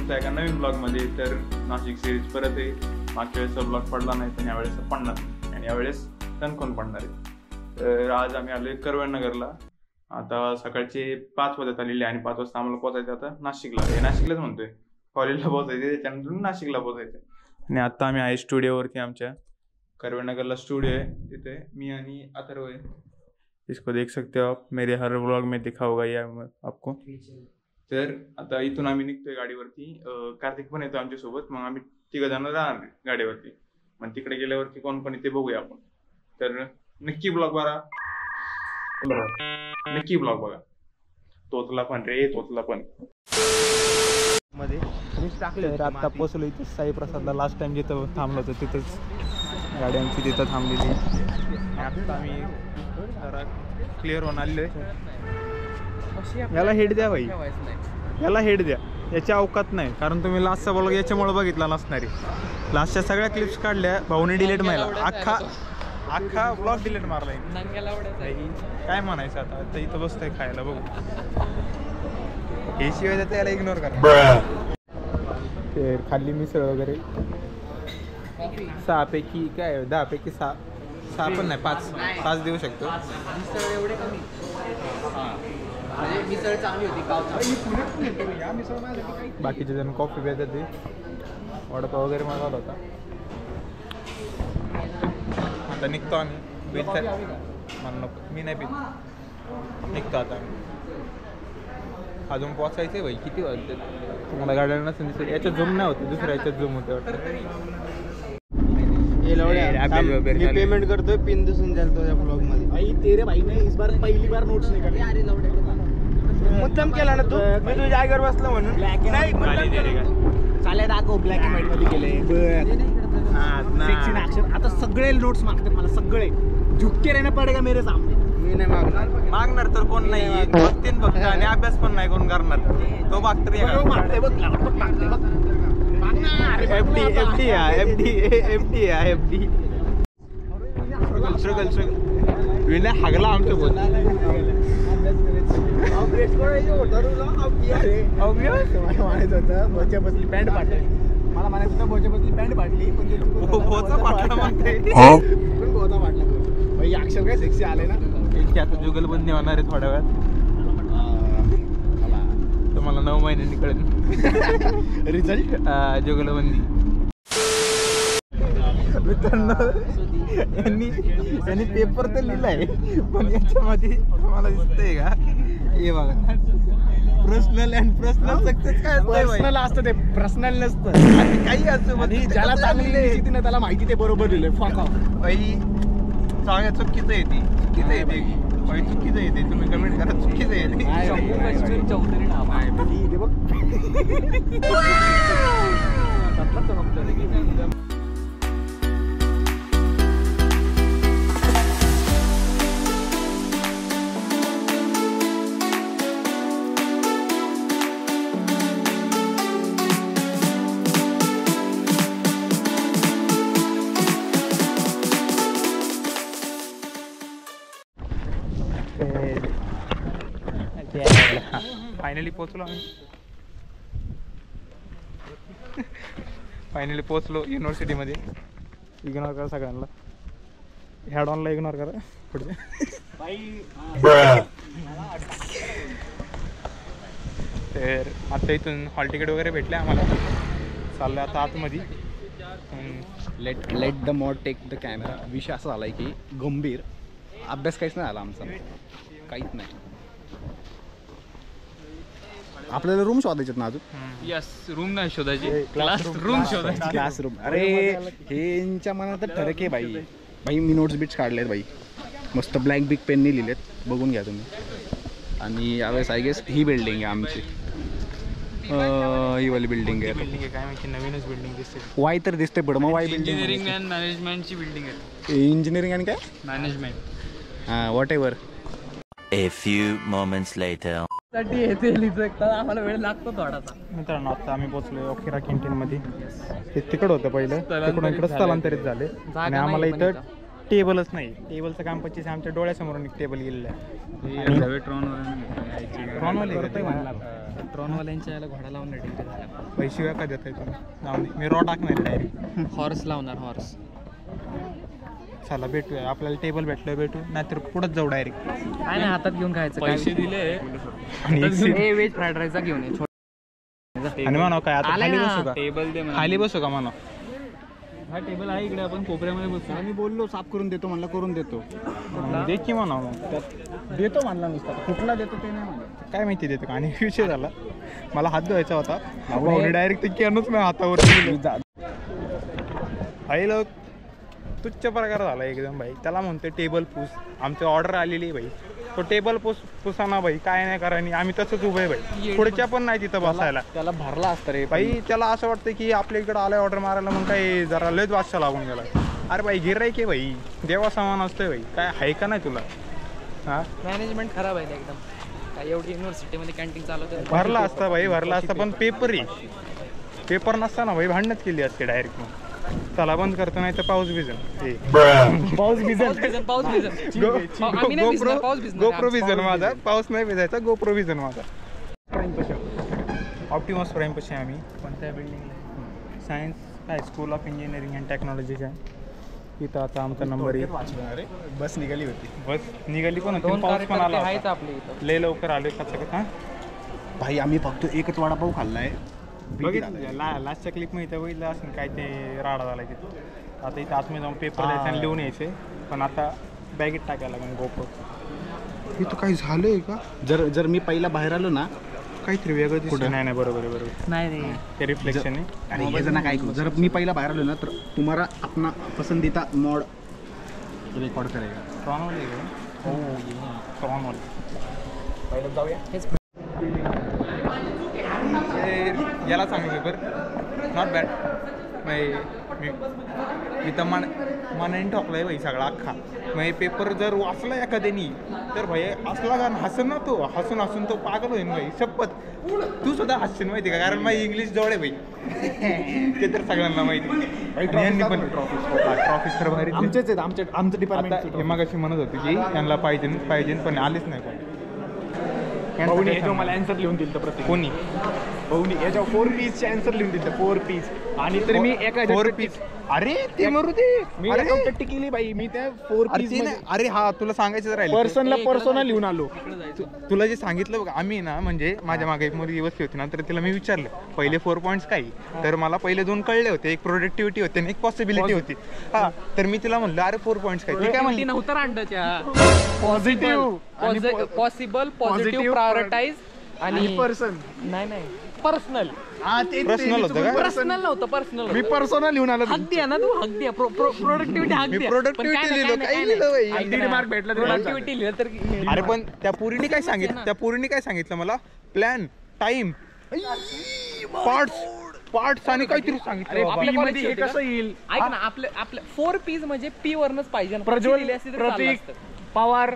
तुमचा एका नवीन ब्लॉगमध्ये. तर नाशिक सिरीज परत आहे. मागच्या वेळेसचा ब्लॉग पडला नाही पण यावेळेस पडणार आणि यावेळेस तणकोण पडणार आहे. तर आज आम्ही आलोय करवळनगरला. आता सकाळचे 5 वाजत आलेले आणि 5 वाजता आम्हाला पोहोचायचं आता नाशिकला. हे नाशिकलाच म्हणतोय, कॉलेजला पोहोचायचं, त्याच्यानंतर नाशिकला पोहोचायचं. आणि आता आम्ही आहे स्टुडिओवरती. आमच्या करवळनगरला स्टुडिओ आहे, तिथे मी आणि अथर्व आहे. इसको देख सकते हो आप, मेरे हर व्लॉग में दिखा होगा ये आपको. तर आता इथून आम्ही निघतोय गाडीवरती. कार्तिक पण येतो आमच्यासोबत. मग आम्ही 3 जण राहणार गाडीवरती. मग तिकडे गेल्यावरती कोण पण ते बघूया आपण. तर नक्की ब्लॉग बघा, नक्की ब्लॉग बघा. तोतला पण रे, तोतला पण मध्ये टाकले. आता पोहोचलो इथे साई प्रसादला. लास्ट टाइम जिथं थांबलो होतो तिथंच गाडी आमची तिथं थांबलेली. आता आम्ही जरा क्लिअर होऊन आलेलो आहे. याला हेड द्या भाई, याला हेड द्या. याच्या अवकात नाही, कारण तुम्ही लास्टचा ब्लॉग याच्यामुळे बघितला नसणारी. लास्टच्या सगळ्या क्लिप्स काढल्या भाऊने डिलीट मारला. अख्खा ब्लॉग डिलीट मारलाय. काय म्हणायचं आता. आता इथं बसतोय खायला, बघू हे शिवाय जातं, याला इग्नोर करा. ते खाल्ली मिसळ वगैरे 6 पैकी काय 10 पैकी 6 पण नाही 5 देऊ शकतो. मिसळ एवढे कमी. मिसळ चांगली होती. बाकीचे जण कॉफी प्यायचं, ते वडापाव वगैरे मागवला होता. आता निघतो आम्ही. मला नको, मी नाही पित. निघतो आता अजून पोचायचंय भाई. किती वाजते तुम्हाला गाड्यांना संधी. याच्यात झूम नाही होते, दुसऱ्या याच्यात झूम होते वाटतं. मी पेमेंट करतोय, पिन दिसून जाईल तो या ब्लॉग मध्ये. भाई तेरे भाई ने इस बार पहली बार नोट्स निकाले. अरे लवडे मुद्दाम केला ना तू. मी तुझ्या जागेवर बसलो म्हणून. चाले दाखव. ब्लॅक अँड व्हाईट मध्ये केले. आता सगळे नोट्स मागते मला, सगळे. झुकके रहना पडेगा मेरे सामने. मी नाही मागणार तर कोण नाही. बघतीन फक्त आणि अभ्यास पण नाही कोण करणार. तो मागतरी मागते बघ, मागते बघ. एफडी स्ट्रगल विनय हागला आमच्या बोल. म्हणायचं होतं बोच्या बसली पॅन्ट फाटली. मला म्हणायचं होतं बोच्या बसली पॅन्ट फाटली, पण बोचा फाटला म्हणते. पण बोचा फाटला. भाई अक्षर काय सेक्सी आले ना. आता जुगलबंदी होणार आहे थोड्या वेळात. तुम्हाला 9 महिन्यांनी कळेल रिझल्ट. जुगलबंदी. मित्रांनो, यांनी पेपर तर लिहिलाय, पण याच्यामध्ये तुम्हाला दिसतंय का हे बघा, पर्सनल अँड पर्सनल सक्सेस. काय पर्सनल असतं ते, पर्सनल नसतं. काही असतं. ज्याला चांगली इंग्लिश ना त्याला माहिती ते बरोबर लिहिलंय. फाका बाई चांगल्या चुकीचं येते, चुकीचं येते, चुकीचं येते. तुम्ही कमेंट करा, चुकीचं येते. फायनली पोचलो आम्ही. फायनली पोचलो युनिव्हर्सिटीमध्ये. इग्नोर करा सगळ्यांना. हॅड ऑनला इग्नोर करा. पुढे तर आता इथून हॉल तिकीट वगैरे भेटले आम्हाला. चाललं आता आतमध्ये. Let the mod take the camera. विषय असा झालाय की गंभीर अभ्यास काहीच नाही आला आमचा, काहीच नाही. आपल्याला रूम शोधायच्यात ना अजून. यस, रूम नाही शोधायची, क्लासरूम शोधायची. क्लासरूम. अरे हे यांच्या मनात ठरक आहे भाई. भाई मी नोट्स बिट्स काढलेत भाई, मस्त ब्लॅक बिग पेनने लिहिलेत, बघून घ्या तुम्ही. आणि यावेळेस आय गेस ही बिल्डिंग आहे आमची. ही वाली बिल्डिंग आहे. काय माहिती, नवीनच बिल्डिंग दिसते. वाय तर दिसते पण मग वाय बिल्डिंग. इंजिनिअरिंग अँड मॅनेजमेंटची बिल्डिंग आहे. इंजिनिअरिंग आणि काय मॅनेजमेंट. हां, whatever. A few moments later. आम्हाला वेळ लागतो थोडासा. मित्रांनो, आता आम्ही पोहोचलोय ओकेरा कॅन्टीन मध्ये. ते तिकड होतं पहिलं, तिकडून इकडे स्थलांतरित झाले आणि आम्हाला इथं टेबलच नाही. टेबलचं काम 25 आमच्या डोळ्यासमोरून एक टेबल गेलेलं आहे. ट्रॉनवाल्यांच्या याला घोडा लावणार डिग्री झाला. पैसे का देत आहे तुम्ही? जाऊ दे, मी रॉ टाकणार डायरेक्ट. हॉर्स लावणार हॉर्स. चला भेटूया, आपल्याला टेबल भेटलं भेटू, नाहीतर पुढंच जाऊ डायरेक्ट. काय नाही हातात घेऊन खायचं. पैसे दिले आणि एक seat. व्हेज फ्राईड राईस घेऊन ये. आणि म्हणा काय आता आले खाली ना. बसू का? टेबल दे मला. खाली बसू का म्हणा? हा टेबल आहे इकडे, आपण कोपऱ्यामध्ये बसू. मी बोललो साफ करून देतो म्हणलं, करून देतो. दे की म्हणा मग. देतो म्हणला नुसता, कुठला देतो ते नाही म्हणलं. काय माहिती देतो का? आणि विषय झाला, मला हात धुवायचा होता, भाऊने डायरेक्ट ते कॅनच नाही हातावर. भाई लोक तुच्छ प्रकार झाला एकदम भाई. त्याला म्हणते टेबल पुस. आमची ऑर्डर आलेली आहे भाई, तो टेबल पुसाना भाई, काय नाही करा. आम्ही तसंच उभे भाई, पुढच्या पण नाही तिथं बसायला. त्याला भरला असतं रे भाई. त्याला असं वाटतं की आपल्या इकडं आलाय ऑर्डर मारायला, मग काही जरा लयच वाजता लागून गेला. अरे भाई गिराईक आहे भाई, देवा सामान असतंय भाई, काय आहे का नाही तुला? हा मॅनेजमेंट खराब आहे एकदम. काय एवढी युनिव्हर्सिटीमध्ये कॅन्टीन चालवत. भरला असता भाई, भरला असता, पण पेपर नसताना भाई भांडणच केली असते डायरेक्ट. मग चला बंद करतो, नाही तर पाऊस भिजन. पाऊस भिजन. गोप्रो भिजन माझा, पाऊस नाही भिजायचा, गोप्रो भिजन माझा. ऑप्टिमस प्राईम पशी आम्ही कोणत्या बिल्डिंगला? सायन्स काय स्कूल ऑफ इंजिनिअरिंग अँड टेक्नॉलॉजीच्या इथं आता आमचा नंबर आहे. बस निघाली होती. बस निघाली पण होती, दोन पाऊस पण आला आहेत होता. आपले इथं. लय लवकर आलोय कसा. भाई आम्ही फक्त एकच वडापाव खाल्लाय. बघितलं लास्टच्या क्लिप मध्ये इथं बघितलं असं काय ते राडा झाला तिथं. आता इथं आतमध्ये जाऊन पेपर द्यायचा आणि लिहून यायचे, पण आता बॅगेत टाकायला लागेल गोप्रो. इथं काही झालंय का? जर मी पहिला बाहेर आलो ना, काहीतरी वेगळं दिसतं. नाही बरोबर नाही रे, ते रिफ्लेक्शन आहे. आणि हे जण काय, जर मी पहिला बाहेर आलो ना, तर तुम्हाला अपना पसंदीदा मोड रेकॉर्ड करेगा. ट्रॉनवाले हो ट्रॉनवाले. पहिलं जाऊया. याला चांगलं पेपर, नॉट बॅड. मी तर मनाने ठोकलाय भाई सगळा अख्खा. मग पेपर जर वाचला एखाद्यानी तर भाई असला का हसन ना, तो हसून तो पागल होईन भाई, शपथ. तू सुद्धा हसशील माहिती का, कारण माझी इंग्लिश जवळ आहे भाई. ते तर सगळ्यांना माहिती. यांनी पण ट्रॉफी तर भारी आमचं डिपार्टमेंट. हे मगाशी म्हणत होते की यांना पाहिजे पण आलेच नाही कोण. मला आन्सर लिहून दिलं प्रत्येक कोणी भाऊनी याच्यावर 4 पीसचे आन्सर लिहून दिलं, 4 पीस. आणि तर मी एका 4 पीस. अरे ते मरू दे. मी अकाउंट केली बाई, मी त्या 4 पीस. अरे हा तुला सांगायचं राहिलं, पर्सनला लिहून आलो. तुला जे सांगितलं बघा, आम्ही ना म्हणजे माझ्या मागे एक मुलगी बसली होती ना, तर तिला मी विचारलं पहिले 4 पॉईंट्स काय, तर मला पहिले 2 कळले होते. एक प्रोडक्टिव्हिटी होती आणि एक पॉसिबिलिटी होती. हा तर मी तिला म्हणलं अरे 4 पॉईंट्स काय, ती काय म्हणली नव्हतं रांडच्या. पॉझिटिव्ह पॉसिबल, पॉझिटिव्ह, प्रायोरिटाइज आणि पर्सन. नाही पर्सनल. पर्सनल होतं का? पर्सनल नव्हतं, पर्सनल. मी पर्सनल लिहून आलो. हक द्या ना, तू हक द्या. प्रोडक्टिव्हिटी हक मी द्या. प्रोडक्टिव्हिटी लिहिलं, काही लिहिलं बाई. 1.5 मार्क भेटला. प्रोडक्टिव्हिटी लिहिलं तर. अरे पण त्या पोरीने काय सांगितलं, मला प्लॅन, टाइम, पार्ट्स आणि काहीतरी सांगितलं. आपल्या P मध्ये हे कसं येईल? ऐक ना, आपल्या 4 पीस म्हणजे पी वरनच पाहिजे ना. प्रज्वल, प्रतीक, पवार,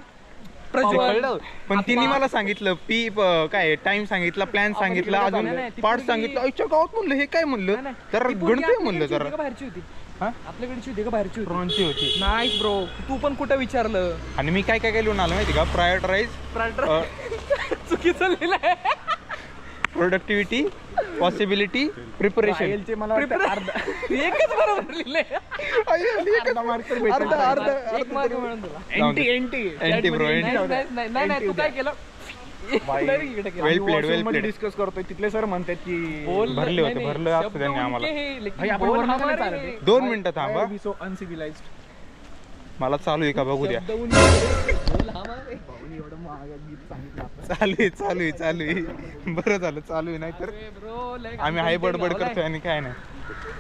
कळलं. पण तिने मला सांगितलं पी काय टाइम सांगितला, प्लॅन सांगितला, अजून पार्ट सांगितलं. आईच्या गावात म्हणलं हे काय म्हणलं, तर गणतोय म्हणलं जरा. बाहेरची होती हा? आपल्याकडची होती का बाहेरची होती? ड्रोनची होती. नाही ब्रो, तू पण कुठं विचारलं? आणि मी काय लिहून आलो माहिती का, प्रायोरिटाइज, चुकीचं लिहिलंय. Productivity, possibility, preparation. एकच बरोबर लिहिलंय. एक मार्क मिळून तुला. एंटी ब्रो, नाही तू काय केलं? वेल प्लेड. डिस्कस करतोय, तिथले सर म्हणतात की भरले असतं त्यांनी आम्हाला. 2 मिनिटं थांबा, अनसिव्हिलाइज्ड. मला चालू आहे का बघू द्या. चालू आहे. बरं झालं चालू आहे, नाही तर आम्ही हाय बडबड करतोय आणि काय नाही.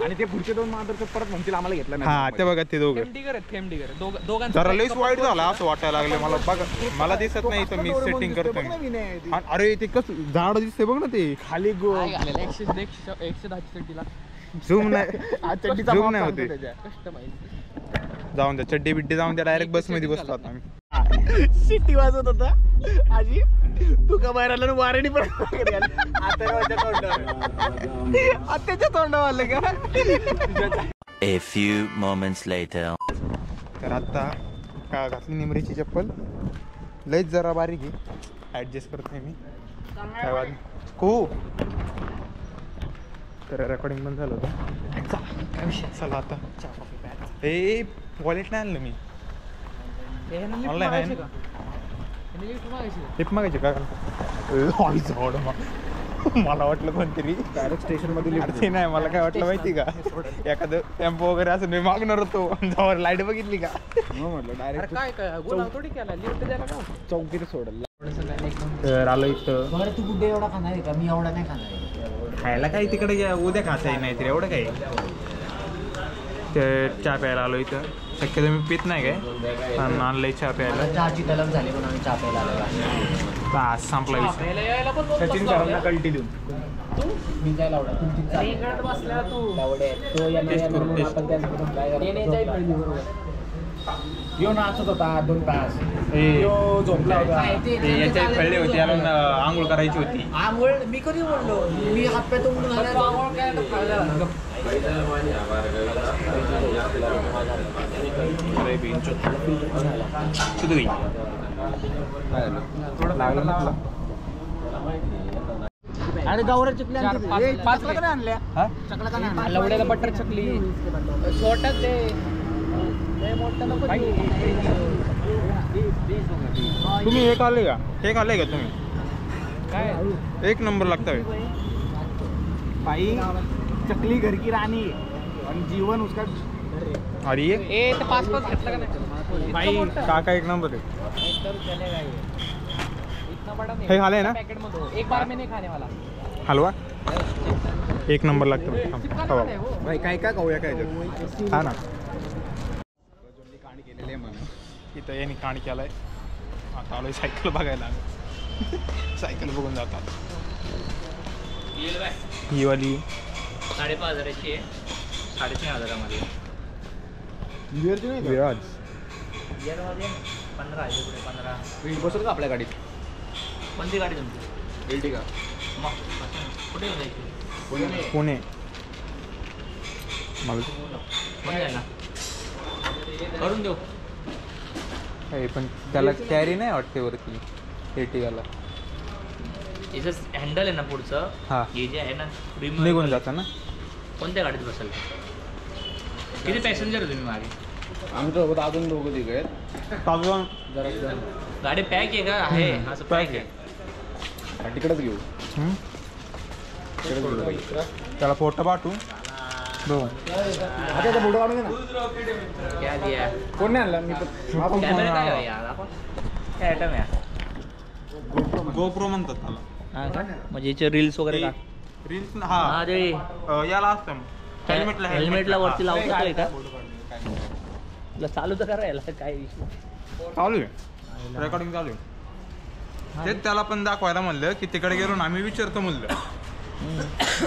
आणि ते पुढचे 2 मार्क परत म्हणतील आम्हाला घेतलं नाही. हा ते बघा ते दोघं जरा लईच वाईट झाला असं वाटायला लागलं मला. बघा मला दिसत नाही तर मी सेटिंग करतोय. अरे ते कसं झाड दिसते बघ ना, ते खाली 110 झूम नाही होते. जाऊन द्या, चड्डी बिड्डी जाऊन द्या, डायरेक्ट बस मध्ये बसतो आता आम्ही. शिट्टी वाजत होता आजी, तू का बाहेर आला वारेनी पण आत्याच्या तोंडावर आलं का. A few moments later. तर आत्ता का घातली निमरीची चप्पल, लईच जरा बारीक आहे, ॲडजस्ट करत नाही मी काय वाद खूप. तर रेकॉर्डिंग पण झालं होतं. चला आता हे वॉलेट नाही आणलं मी ऑनलाईन आहे ना. लिफ्ट मागायची का मला वाटलं कोणतरी डायरेक्ट स्टेशनमध्ये ते नाही, मला काय वाटलं माहिती का एखादं टेम्पो वगैरे असं मी मागणार होतो. जवळ लाईट बघितली का म्हटलं डायरेक्ट काय गोल थोडी केला लिफ्ट द्यायला का चौकीत सोडलं. तर आलो इथं. बरं तू गुड्डे एवढा खाणार आहे का? मी एवढा नाही खाणार आहे. खायला काय तिकडे उद्या खाता येईल नाही तरी एवढं काय. तर चहा प्यायला आलो इथं. शक्यतो मी पित नाही काय, पण आणलंय चहा प्यायला. चहाची तलब झाली म्हणून आम्ही चहा प्यायला आलो. तास संपला विषय. सचिन करांना कल्टी देऊन मी काय लावला तुमची बसल्या तू यो नाचत होता 2 तास, झोपला होता. याच्या कळले होते, याला आंघोळ करायची होती. आंघोळ मी कधी बोललो? मी हातपाय तोंडून आंघोळ काय लागलं ना तुला? अरे गावरा चकली 5 ला काय आणल्या? चकला का नाही? लवड्याला बटर चकली छोटच दे, मोठं नको. तुम्ही हे खाल्ले का? हे खाल्ले का तुम्ही? काय एक नंबर लागतं भाई. चकली घर की रानी आणि जीवन उसका. अरे ए ते 5 घेतलं का नाही भाई काका एक नंबर आहे. इतना बड़ा नहीं हे खाले ना? पैकेट में दो, एक बार में नहीं खाने वाला. हलवा एक नंबर लागतो. भाई काय काय खाऊया काय हा ना. काणी केलेले म्हणून इथं यांनी काणी केलाय. आता आलोय सायकल बघायला. सायकल बघून जातात. ही वाली 5,500ची आहे, 3,500मध्ये. विराज 15 बसत का आपल्या गाडीत? कोणती गाडी तुमची? एल्टिगा. मग कुठे जायची? पुणे. मला कोण जायला करून देऊ. पण त्याला कॅरी नाही वाटते वरती एर्टिगाला. याचं हँडल आहे ना पुढचं, हा हे जे आहे ना निघून जातं ना. कोणत्या गाडीत बसाल? किती पॅसेंजर आहे तुम्ही मागे? आमच्यासोबत अजून दोघं तिघ आहेत. अजून गाडी पॅक आहे का? आहे असं पॅक आहे. तिकडेच घेऊ. त्याला फोटो पाठवू. फोटो काढून ना. क्या दिया? कोण नाही आणला? मी कॅमेरा काय आहे यार? आपण काय आयटम आहे? गोप्रो म्हणतात त्याला. हा का? म्हणजे याचे रील्स वगैरे का? रील्स हा हा ते याला असतं हेल्मेटला वरती लावता का? तुला चालू तर करायला काय विषय? चालू आहे, रेकॉर्डिंग चालू आहे. तेच त्याला पण दाखवायला म्हणलं की तिकडे गेलो ना आम्ही विचारतो म्हणलं.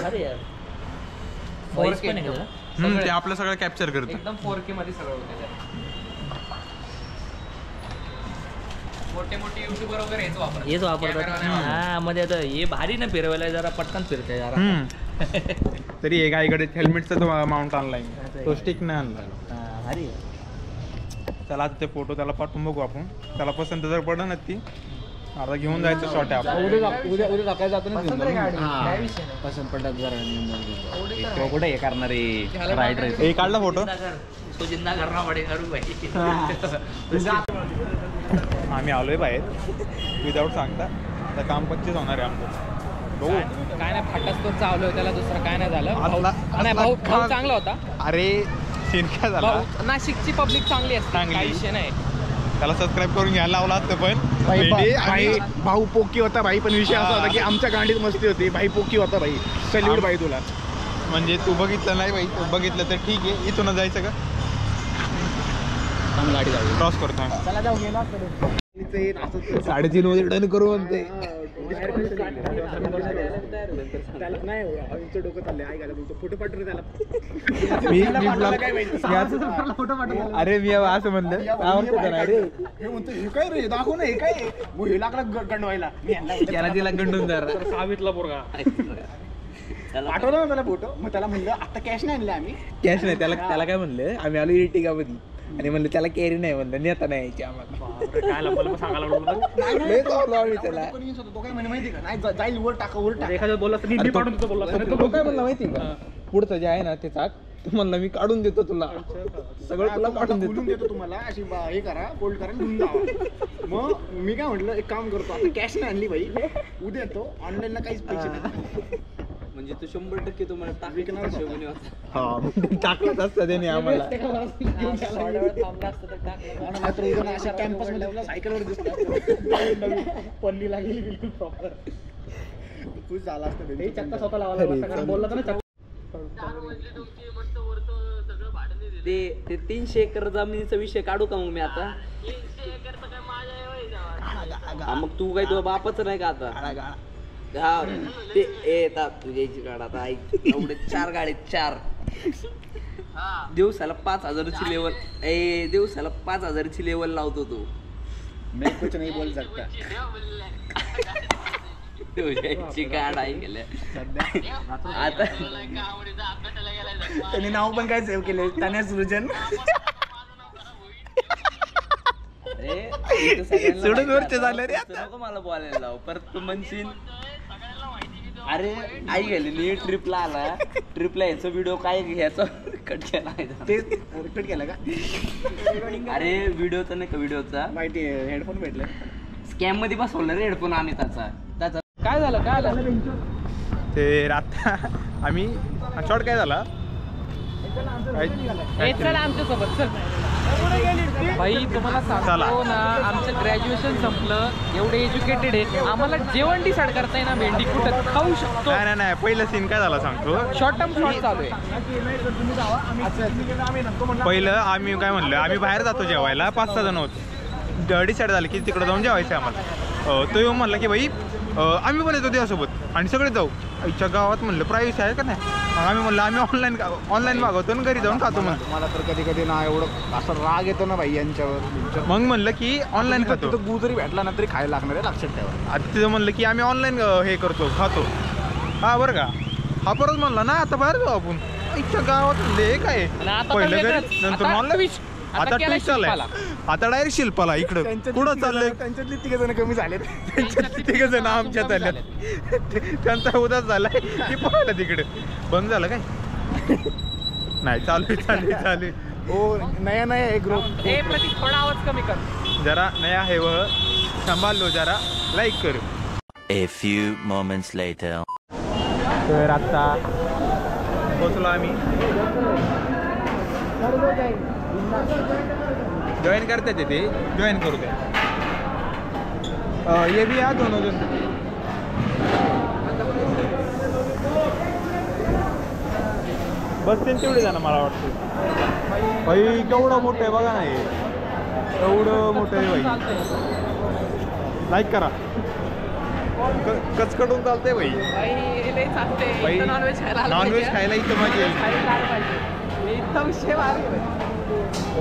अरे यार व्हॉइस पण आहे का? ते आपलं सगळं कॅप्चर करतं. एकदम 4K मध्ये सगळं होतं. मोठे युट्यूबर वगैरे हेच वापरतात. हा मध्ये आता हे भारी ना फिरवायला, जरा पटकन फिरते जरा. तरी एक आईकडे हेल्मेटचा तो माउंट आणलाय, तो स्टिक नाही आणला. भारी. त्याला आता ते फोटो त्याला पाठवून बघू आपण. त्याला पसंत जर पडलं ना ती आता घेऊन जायचं शॉर्ट आहे आपण. उद्या सकाळी जातो ना. पसंत पडतात जरा. कुठे हे करणार आहे रायडर. हे काढला फोटो. तो जिंदा करना पडेगा भाई. आम्ही आलोय बाहेर विदाऊट सांगता. आता काम 25 होणार आहे आमचं. बघू काय नाही, फाटाच तो चावलोय त्याला, दुसरं काय नाही झालं. नाही भाऊ चांगला होता. अरे सीन काय झाला. नाशिकची पब्लिक चांगली असते, चांगली. काही विषय नाही. त्याला सबस्क्राईब करून घ्यायला लावला असतं. पण भाऊ पोकी होता भाई. पण विषय असा होता की आमच्या गाडीत मस्ती होती. भाई पोकी होता भाई. सल्यूट भाई तुला. म्हणजे तू बघितलं नाही बाई. तू बघितलं तर ठीक आहे. इथून जायचं का? गाडी जाऊ क्रॉस करतोय. चला जाऊ गेला. 3.5 मध्ये डन करू म्हणते. डोकं चाललंय. आई घाला बोलतो फोटो पाठवतो त्याला. अरे मी असं म्हणलं अरे हे म्हणतो हे काय रे दाखव ना. हे काय हे लागला गंडवायला. त्याला तिला गंडून जरा सावितला पोरगा पाठवला ना त्याला फोटो. मग त्याला म्हणलं आता कॅश नाही आणले आम्ही. कॅश नाही. त्याला काय म्हणलं आम्ही आलो इर्टिगा मध्ये. आणि म्हणलं त्याला कॅरी नाही म्हणलं नेता नाही यायची आम्हाला काय लपलं सांगायला लागलो लय चावलो आम्ही त्याला तो काय म्हणे माहिती का नाही जाईल वर टाका वर टाका एखाद्या बोलला तर मी पाडून देतो बोलला तो काय म्हणला माहिती का पुढचं जे आहे ना ते चाक तो म्हणला मी काढून देतो तुला सगळं तुला काढून बोलून देतो तुम्हाला अशी हे करा फोल्ड करा घेऊन जावा. मग मी काय म्हटलं एक काम करतो आता कॅश नाही आणली भाई उद्या येतो ऑनलाईनला काहीच पैसे नाही म्हणजे तू 100% तुम्हाला टाकणार शोभून हा टाकलंच असतं त्याने आम्हाला मात्र उद्या ना अशा कॅम्पस मध्ये तुला सायकलवर दिसला पल्लीला गेली बिलकुल प्रॉपर खुश झाला असतं ते चक्का स्वतः लावायला बोलला तर ना ते 300 एकर जमिनीचा विषय काढू का मग मी आता मग तू काय तुझ्या बापाचं नाही का आता हा ते येतात तुझ्याची गाडा आता ऐक एवढे 4 गाडी 4 दिवसाला 5000ची लेवल दिवसाला 5000ची लेवल लावतो तू मैं कुछ नहीं बोल सकता तुझ्याची गाड आहे गेल्या आता त्यांनी नाव पण काय सेव्ह केले त्याने सृजन सोडून वरचे झाले रे नको मला बोलायला लाव परत तू म्हणशील अरे आई गेली ट्रिपला आला ट्रिपला याचा व्हिडिओ काय घ्यायचा कट केला ते कट केलं का अरे व्हिडिओचा नाही का व्हिडिओचा माहिती हेडफोन भेटले स्कॅम मध्ये बसवलं रे हेडफोन आम्ही त्याचा काय झालं ते आता आम्ही शॉर्ट काय झाला चला आमच्या सोबत चल भाई तुम्हाला सांगतो ना आमचं ग्रॅज्युएशन संपलं एवढे एज्युकेटेड आहे आम्हाला जेवण डिसाईड करता येईना भेंडी कुठं खाऊ शकतो नाही नाही पहिलं सीन काय झाला सांगतो शॉर्ट टर्म शॉर्ट चालू आहे पहिलं आम्ही काय म्हणलं आम्ही बाहेर जातो जेवायला 5-6 जण होतो डिसाईड झालं की तिकडे जाऊन जेवायचं आम्हाला तो येऊन म्हणला की भाई आम्ही पण येतो त्यासोबत आणि सगळे जाऊ आईच्या गावात म्हणलं प्रायव्हसी आहे का नाही मग आम्ही म्हणलं आम्ही ऑनलाईन मागवतो आणि घरी जाऊन खातो म्हणतो मला तर कधी कधी ना एवढं असा राग येतो ना भाई यांच्यावर मग म्हणलं की ऑनलाईन खातो तिथं गू जरी भेटला ना तरी खायला लागणार आहे लक्षात ठेवा आता तिथं म्हणलं की आम्ही ऑनलाईन हे करतो खातो हा बरं का हा परत म्हणला ना आता बाहेर जाऊ आपण आईच्या गावात म्हणले हे काय पहिलं घरी नंतर ऑनलाईन आता ट्विस्ट आलाय आता डायरेक्ट शिल्पाला इकडं पुढं चाललंय त्यांच्यातली 3 जण कमी झाले त्यांच्यात 3 जण आमच्यात आल्यात त्यांचा उदास झालाय की पाहिलं तिकडे बंद झालं काय नाही चालू हो नया नया एक ग्रुप प्रतीक थोडा आवाज कमी कर जरा नया है वह संभाल लो जरा लाईक करू A few moments later. तर आता पोचलो आम्ही जॉईन करतात ते जॉईन करू द्या ये भी या दोनों जण बसतील तेवढे जाणं मला वाटतं भाई केवढं मोठं आहे बघा नाही एवढं मोठं आहे भाई लाईक करा कचकटून चालतंय भाई नॉनव्हेज खायला इथं मजा येईल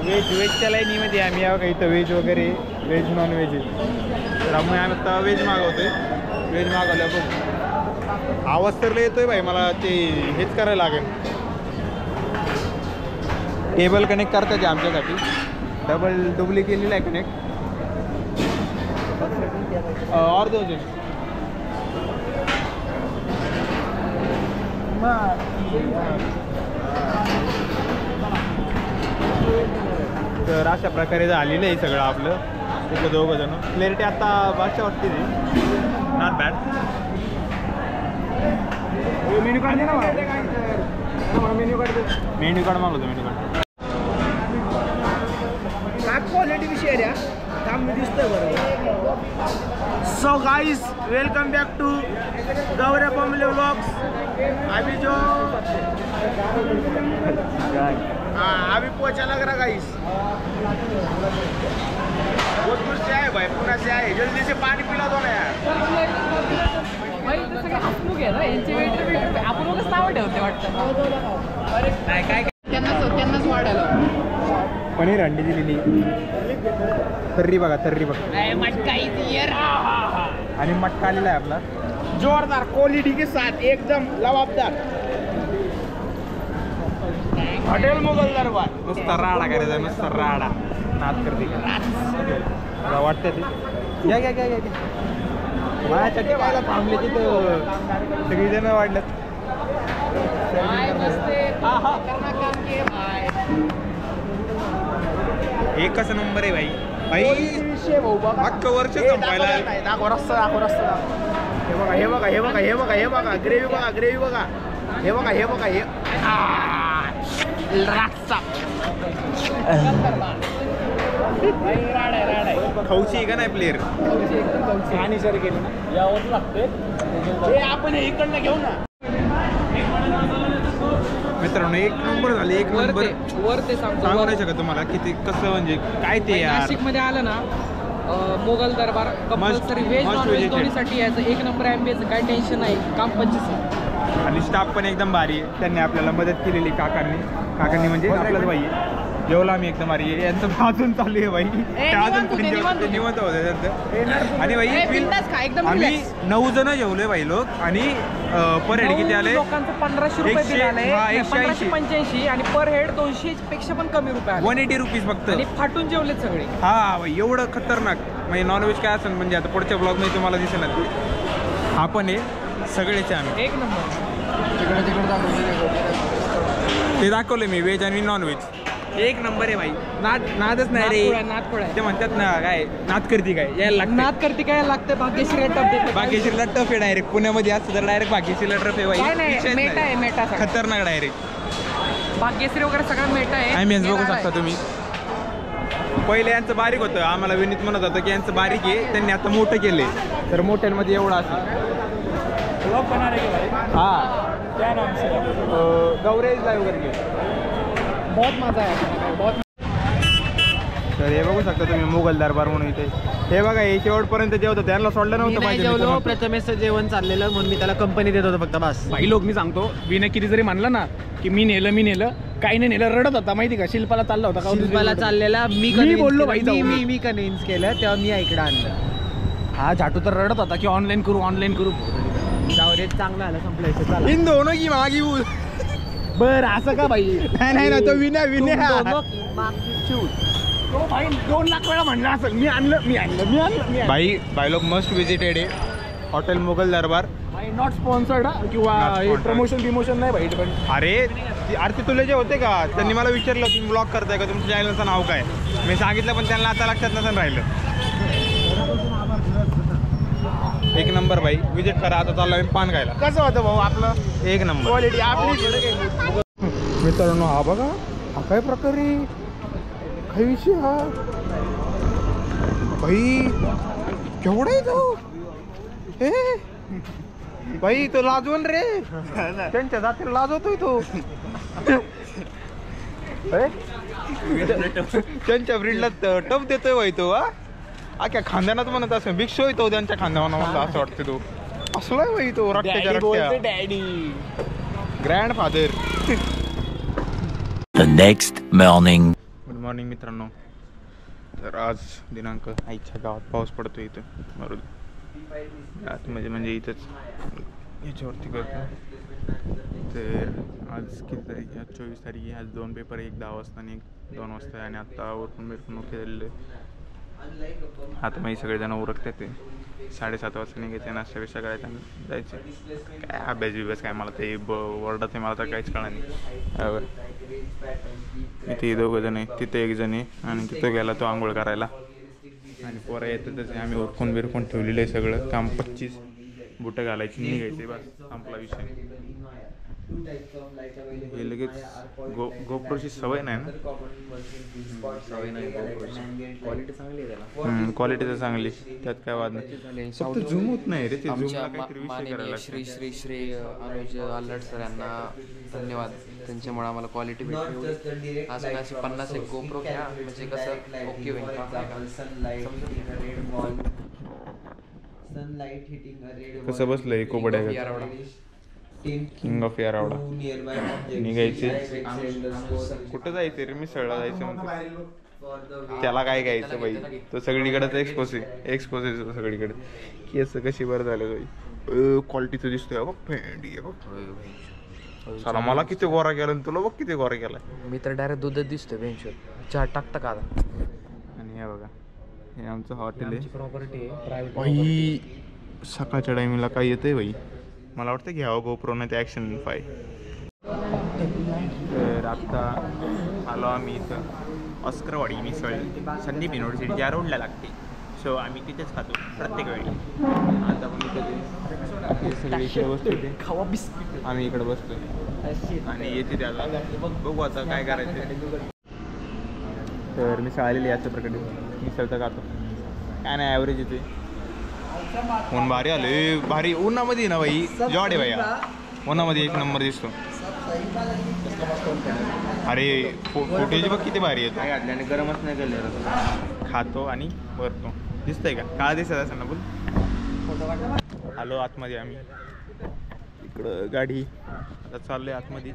व्हेजच्या लाईनीमध्ये आम्ही या इथं व्हेज वगैरे व्हेज नॉन व्हेज त्यामुळे आम्ही आता व्हेज मागवतोय व्हेज मागवल्या बघ आवाज तर येतोय भाई मला ते हेच करायला लागेल टेबल कनेक्ट करतात आमच्यासाठी डुबली केलेलं आहे कनेक्ट और 2 जण तर अशा प्रकारे झालेलं आहे सगळं आपलं तिथलं 2 जण क्लॅरिटी आता भाषा वाटते नॉट बॅड मेन्यू कार्ड दे ना मेन्यू कार्ड मागवतो मेन्यू कार्ड काय क्वालिटी विषय द्या काम मी दिसतोय बरोबर so guys welcome back to Gaurav Bombale vlogs अभी जो अभी पहुंचा लग रहा गाइस बहुत दूर से आए भाई पुणे से आए जल्दी से पानी पिला दो ना यार आपण नाव ठेवते वाटतं काय त्यांनाच वाढायला पनीर अंडी दिलेली तर्री बघा आणि मटका आलेला आहे आपला जोरदार क्वालिटी के साथ एकदम लवाबदार हॉटेल मुघल दरबार. नुसता राडा करायचा, नुसता राडा. नाच करते का वाटतं ते. या घ्या घ्या घ्या माझ्या चटके व्हायला थांबले तिथं सगळीजण वाढल्यात. एकच नंबर आहे भाई. भाई अख्खं वर्ष संपायला. दाखव रस्ता, दाखव रस्ता. हे बघा हे बघा हे बघा हे बघा हे बघा ग्रेव्ही बघा, ग्रेव्ही बघा. हे बघा हे बघा हे रस्सा. खाऊची आहे का नाही प्लेअर. आणि सर गेले ना यावर लागते. हे आपण इकडनं घेऊ ना. मित्रांनो एक नंबर झाले, एक नंबर. वर ते सांगू नाही शकत तुम्हाला किती कसं म्हणजे काय ते यार. नाशिक मध्ये आलं ना मोगल दरबार कंपल्सरी व्हेज नॉन व्हेज दोन्हीसाठी यायचं. एक नंबर एम्बियन्स, काय टेन्शन नाही, काम 25. आणि स्टाफ पण एकदम भारी आहे. त्यांनी आपल्याला मदत केलेली काकांनी म्हणजे आपल्याच बाई जेवला आम्ही एकदम भारी आहे. यांचं अजून चालू आहे बाई. निवंत होते त्यांचं. आणि बाई आम्ही 9 जण जेवलोय बाई लोक. आणि पर हेड किती आले लोकांचं 1500 रुपये बिल आले. 1585 आणि पर हेड 200 पेक्षा पण कमी रुपये आले. 180 रुपीज फक्त. आणि फाटून जेवले सगळे. हा बाई एवढं खतरनाक. म्हणजे नॉनव्हेज काय असेल म्हणजे आता पुढच्या ब्लॉग मध्ये तुम्हाला दिसेल. हा पण आहे सगळेचे आम्ही एक नंबर. ते दाखवले मी व्हेज आणि नॉनव्हेज. एक नंबर आहे भाई. नादच नाही रे. नादखोळा ते म्हणतात ना काय नाद करती काय यायला लागतं. नाद करते काय लागते. भाग्यश्री टप. भाग्यश्रीला टफ आहे डायरेक्ट. पुण्यामध्ये असतं तर डायरेक्ट भाग्यश्रीला टफ आहे काय नाही, भाई. मेटा आहे, मेटा सगळं. खतरनाक डायरेक्ट. भाग्यश्री वगैरे सगळं मेटा आहे. ॲम्बियन्स बघू शकता तुम्ही. पहिले यांचं बारीक होतं. आम्हाला विनीत म्हणत होतं की यांचं बारीक आहे, त्यांनी आता मोठं केले. तर मोठ्यांमध्ये एवढं असेल. हा गौरेजला वगैरे गेले. बहुत मजा आहे, बहुत. तर हे बघू शकता तुम्ही मुघल दरबार म्हणून इथे. हे बघा हे शेवटपर्यंत जेवतं त्यांना सोडलं नव्हतं पाहिजे. प्रथमेशचं जेवण चाललेलं म्हणून मी त्याला कंपनी देत होतो फक्त बस. भाई लोक मी सांगतो, विनय किती जरी म्हणलं ना की मी नेलं काही नाही नेलं, रडत होता माहिती का. शिल्पाला चालला होता का शिल्पाला चाललेला मी बोललो भाई मी कन्व्हिन्स केलं तेव्हा मी इकडे आणलं. हा झाटू तर रडत होता की ऑनलाईन करू. जाऊ दे चांगलं आलं संपलं. हिंदो नो की मागी बरं असं का भाई. नाही ना तो विनय तो भाई 2 लाख वेळा म्हणलं असेल. मी आणलं. भाई लोक मस्ट विजिटेड आहे hotel Mughal Darbar. Not sponsored किंवा प्रमोशन नाही भाई. पण अरे आरती तुले जे होते का त्यांनी मला विचारलं तुम्ही ब्लॉग करताय का, तुमच्या चॅनलचं नाव काय. मी सांगितलं पण त्यांना आता लक्षात नसेल राहिलं. एक नंबर भाई विजिट करा. आता चाललो मी पान खायला. कसं होतं भाऊ आपलं एक नंबर क्वालिटी आपली. मित्रांनो हा बघा हा काय प्रकारे काही विषय हा भाई केवढा आहे तो. भाई तो लाजवल रे. त्यांच्या जातीला लाजवतोय तो. त्यांच्या ब्रीडला टप देतोय भाई तो. अख्या खांद्यानाच म्हणत असं बिग शो येतो त्यांच्या खांद्यावर म्हणलं असं वाटतं. तो असलाय भाई तो रट्ट्याच्या रट्ट्या. Daddy grand father. The next morning. Good morning मित्रांनो. तर आज दिनांक आईच्या गावात पाऊस पडतो इथं बरोबर आतमध्ये म्हणजे इथंच याच्यावरती करतो. तर आज किती तारीख आहे. आज 24 तारीख आहे. आज 2 पेपर, एक 10 वाजता आणि एक 2 वाजता आहे. आणि आत्ता उरकून बिरकून केलेलं आता मग सगळेजण उरकतात. ते 7:30 वाजता निघायचे, नाश्ता बिष्टा करायचा आणि जायचे. काय अभ्यास बिभ्यास काय मला ते वर्डात आहे मला तर काहीच कळणार नाही. इथे 2 जण आहे, तिथे 1 जण आहे आणि तिथं गेला तो आंघोळ करायला. आणि पोरं येतातच. आम्ही उरकून बिरकून ठेवलेलं आहे सगळं काम. 25 बुटं घालायची निघायचे बस संपला विषय. हे लगेच गोप्रोची सवय नाही ना. क्वालिटी तर चांगली, त्यात काय वाद नाही. फक्त झूम होत नाही रे. ते झूमला काहीतरी विषय करायला श्री श्री श्री अनुज आल्लड सर यांना धन्यवाद. त्यांच्यामुळे आम्हाला क्वालिटी भेटली. आज अशी 50 एक गोप्रो घ्या म्हणजे कसं ओके होईल. कसं बसलंय कोबड्या किंग ऑफ यारावडा. निघायचे कुठं जायचं रे. मिसळला जायचं म्हणतो. त्याला काय घ्यायचं बाई. तो सगळीकडेच एक्सपोज आहे सगळीकडे. केस कशी बरं झालं बाई. क्वालिटीचं दिसतोय. फेंडी चला मला किती गोरा केला तुला बघ किती गोरा केला. मी तर डायरेक्ट दूधच दिसतोय बेंचवर. चहा टाकता का आता? आणि हे बघा हे आमचं हॉटेल आहे. प्रॉपर्टी आहे प्रायव्हेट. बाई सकाळच्या टायमिंगला काय येतंय बाई. मला वाटतं घ्यावं गोप्रो नाही ते ॲक्शन 5. तर आत्ता आलो आम्ही इथं ऑस्करवाडी मिसळ संदीप युनिव्हर्सिटी या रोडला लागते. सो आम्ही तिथेच खातो प्रत्येक वेळी. आता पण इथे सगळे इकडे बसतो आम्ही इकडे बसतो आणि येते त्याला बघू आता काय करायचं. तर मिसळ आलेली आहे अशा प्रकारे मिसळ तर खातो काय नाही ॲव्हरेज येते. ऊन भारी आले भारी उन्हामध्ये ना बाई जॉड आहे भैया उन्हामध्ये एक नंबर दिसतो. अरे फुटेज बघ किती भारी येतो. काय आणि गरमच नाही केलं. खातो आणि भरतो दिसतंय का काळ दिसत असं ना बोल. आलो आतमध्ये आम्ही इकडं गाडी आता चाललोय आतमध्ये.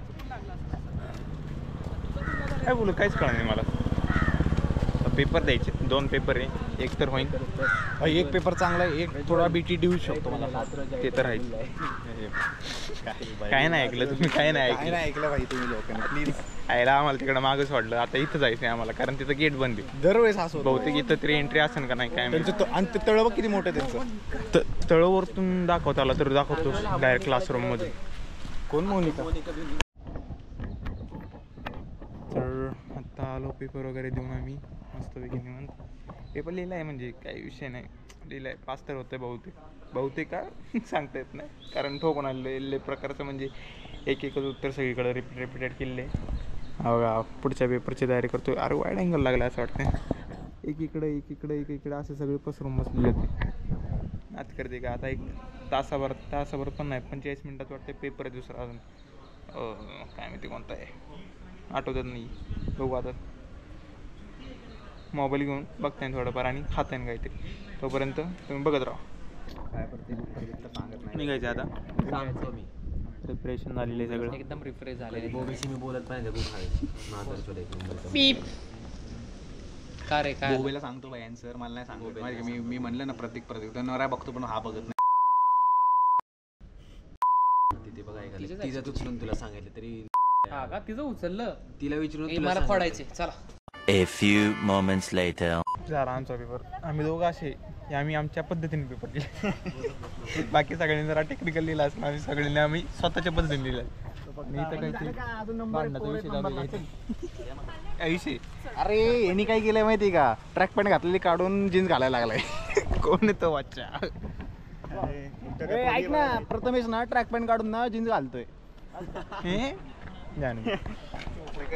काय बोलू काहीच कळलं नाही मला. पेपर द्यायचे 2 पेपर आहे. एक तर होईल एक पेपर चांगला आहे एक थोडा बीटी देऊ शकतो मला. ते तर आहे. काय नाही ऐकलं तुम्ही काय नाही ऐकलं भाई तुम्ही लोकांनी प्लीज. आयला आम्हाला तिकडं मागच वाटलं आता इथं जायचं आहे आम्हाला कारण तिथं गेट बंद आहे. दरवेळेस असं बहुतेक इथं तरी एंट्री असेल का नाही काय माहिती. आणि ते तळव किती मोठं आहे त्यांचं. तळवरतून दाखवता आला तर दाखवतो डायरेक्ट क्लासरूम मध्ये. कोण मोनिका. तर आत्ता आलो पेपर वगैरे देऊन आम्ही मस्तपैकी निवांत. पेपर लिहिला आहे म्हणजे काही विषय नाही लिहिला आहे. पास तर होतं बहुतेक का सांगता येत नाही कारण ठोकून आलेले प्रकारचं म्हणजे एकच उत्तर सगळीकडे रिपीटेड केलेलं आहे. बघा पुढच्या पेपरची तयारी करतोय. अरे वाईड अँगल लागला असं वाटतं. एकीकडे असे सगळे पसरून बसलेले होते. आता करते का आता एक तासाभर पण नाही 45 मिनिटात वाटतं पेपर आहे दुसरा अजून काय माहिती कोणता आहे आठवतात नाही. बघू आता मोबाईल घेऊन बघताय थोडंफार आणि खाताय काहीतरी. तोपर्यंत तुम्ही बघत राहा. निघायचं आता प्रिपरेशन झालेलं आहे सगळं एकदम रिफ्रेश झाले. मी बोलत नाही का रे काय गोव्याला सांगतो भाई सर मला नाही सांगतो. मी म्हणलं ना प्रत्येक नवरा बघतो पण हा बघत नाही. तिथे बघा तिचं उचलून तुला सांगितलं तरी हा का तिचं उचललं तिला विचारून मला खोडायचे. चला A few moments later. झाला आमचा पेपर. आम्ही दोघं असे आम्ही आमच्या पद्धतीने पेपर लिहिले. बाकी सगळ्यांनी जरा टेक्निकल लिहिला असं आम्ही सगळ्यांनी आम्ही स्वतःच्या पद्धतीने लिहिलं. मी तर काही विषय. अरे यांनी काय केलंय माहिती का ट्रॅक पॅन्ट घातलेली काढून जीन्स घालायला लागलाय. कोण येतो वाचा. ऐक ना प्रथमेश ना ट्रॅक पॅन्ट काढून ना जीन्स घालतोय.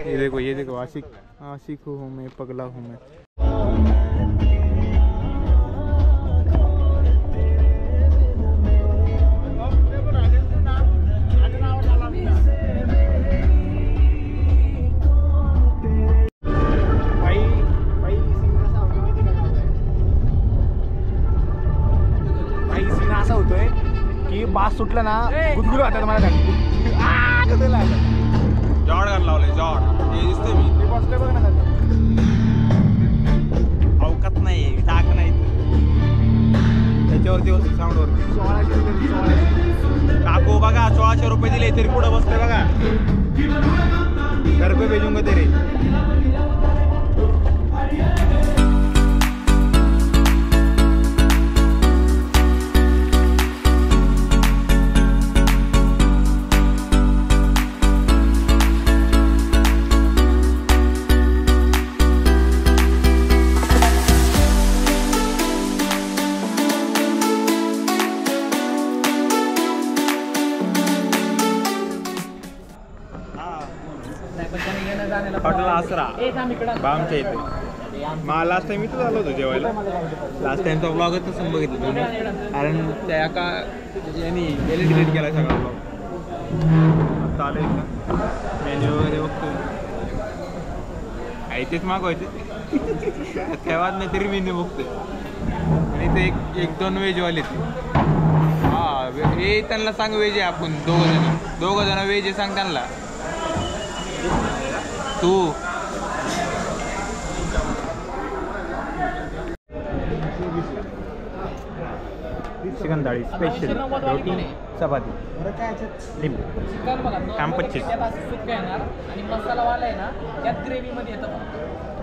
ये देखो आशिक हूँ मैं पगला हूँ मैं. सीन असा होतोय की बास सुटलं ना गुदगुद वाटत मला जॉड घाल लावले जॉड हे दिसतंय मी बघ ना अवकात नाही टाक नाही त्याच्यावरती बसतो साऊंडवरती. 1600 काकू बघा 1600 रुपये दिले तरी पुढं बसतोय बघा. घर पे भेजूंगा तेरे. हॉटेल आसरा आमच्या इथे. मला लास्ट टाइम इथं झालं होतं जेवायला. लास्ट टाइमचा ब्लॉगच तसं बघितलं तुम्ही कारण त्या का यांनी डिलीट केला सगळा ब्लॉग. आता आलं का मेन्यू वगैरे बघतो आहे तेच मागवायचे तेव्हाच नाही तरी मेन्यू बघतोय. आणि ते एक 2 व्हेजवाले हां हे त्यांना सांग व्हेज आहे आपण दोघं जण व्हेज आहे सांग त्यांना. तू चिकन थाळी स्पेशल 990 वाली रोटी पण आहे. चपाती लिंबू चिकन बघा कॅम्पसचे. त्यात असं सुक्क येणार आणि मसालावाला आहे ना त्यात ग्रेव्हीमध्ये येतं फक्त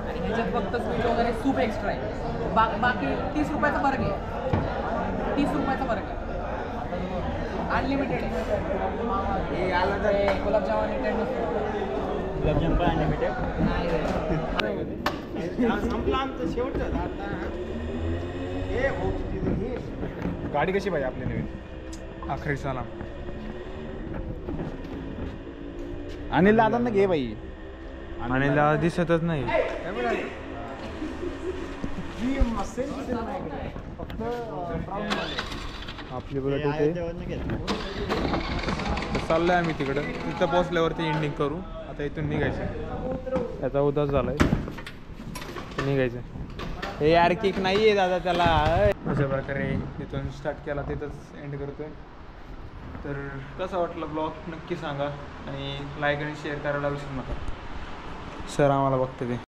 आणि ह्याच्यात फक्त स्वीट वगैरे सूप एक्स्ट्रा आहे. बाकी 30 रुपयाचा फरक आहे. 30 रुपयाचा फरक आहे. अनलिमिटेड आहे. गुलाबजाम अनलिमिटेड नसतो. गुलाबजाम पण अनलिमिटेड. नाही रे. गाडी कशी पाहिजे आपली नवीन आखरी सलाम. अनिल दादांना घे बाई. आणि दिसतच नाही. आपली बुलेट होते चाललोय आम्ही तिकडं. तिथं पोहोचल्यावरती एंडिंग करू. आता इथून निघायचं. त्याचा उदास झालाय निघायचं. हे यार किक नाही आहे दादा त्याला. अशा प्रकारे तिथून स्टार्ट केला तिथंच एंड करतोय. तर कसा वाटला ब्लॉग नक्की सांगा आणि लाईक आणि शेअर करायला विसरू नका. सर आम्हाला बघते ते.